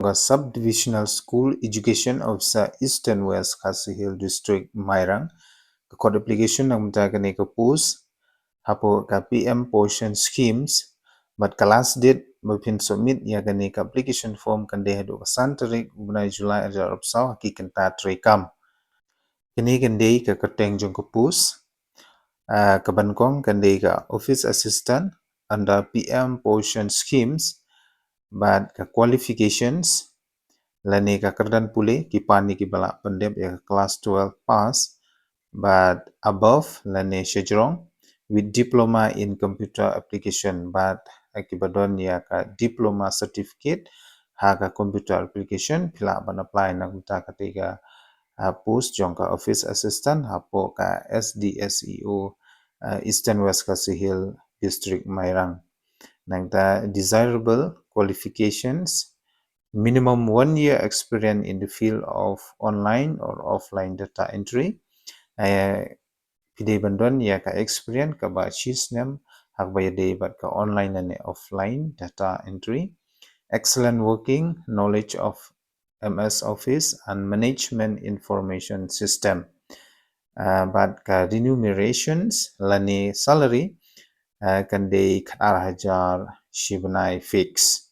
Subdivisional School Education Officer East and West Khasi Hill District Mairang code application ng Iakane ka post hapo ka PM portion schemes but ka last date mapin submit Iakane ka application form kan de hado ka santarik bunai July ajar opsaw hakikan ta trekam kini kan de ka kateng jong ka post kabankong kan de ka office assistant under PM portion schemes but ka qualifications lani ka kerdan pule ki pani ki bala pendep ya class 12 pass but above lani shejrong with diploma in computer application but akibadon ya ka diploma certificate ha ka computer application pila ban apply na kuta ketiga post jong ka office assistant hapo ka SDSEO Eastern West Khasi Hill District Mairang nangta desirable qualifications minimum 1 year experience in the field of online or offline data entry. Pide banduan ya ka experience ka ba chisnem hak ba yade bat ka online and offline data entry. Excellent working knowledge of MS Office and management information system. But ka remunerations lani salary kan de khatar hajar shibnai fix.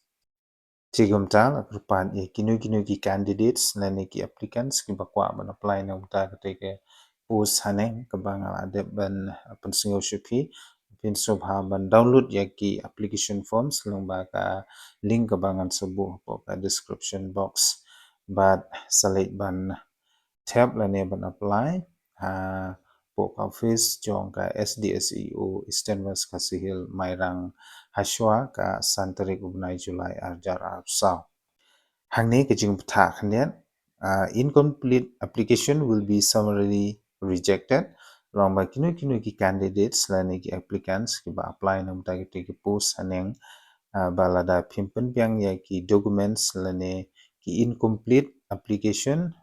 Tigumtal rupan kinu ki candidates lani ki applicants ki bakwa ban apply na uta ke post haneng kabang ada ban pensingo shupi pin sobha ban download ya ki application forms lomba ka link kabangan sebu po ka description box but select ban tab lani ban apply po ka office jong ka SDSEO Eastern West Khasi Hill Mairang Hashwa ka Santarik Ubnai July Arjar Arsaw. Hangne kajing pata khanyan incomplete application will be summarily rejected. Wrong by kinu ki candidates lani ki applicants ki ba apply nam ta ki post haneng balada pimpen piang ya ki documents lani ki incomplete application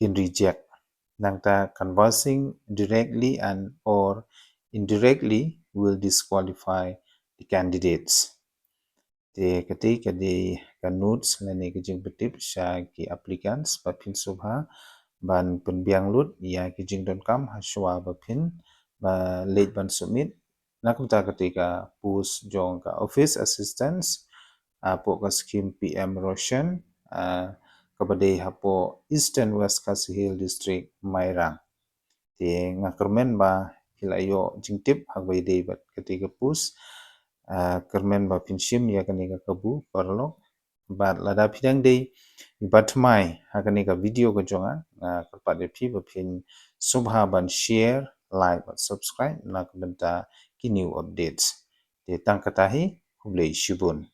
in reject. Nangta conversing directly and or indirectly will disqualify the candidates. The ketika di notes lani kijing betip sya ki applicants bapin subha ban penbiang lut ya kijing.com haswa bapin ba late ban submit nakumta ketika post jong ka office assistants po ka scheme PM Roshan kabadai hapo Eastern West Khasi Hill District Mairang. Di ngakermen ba hilayo jingtip hagway day bat ketika post kermen ba pinshim ya kanika kabu parlok bat lada pidang day batmai hakanika video ko jonga kerpat pi ba pin subha ban share like bat subscribe nak benta ki new updates. Di tangkatahi hublei shibun.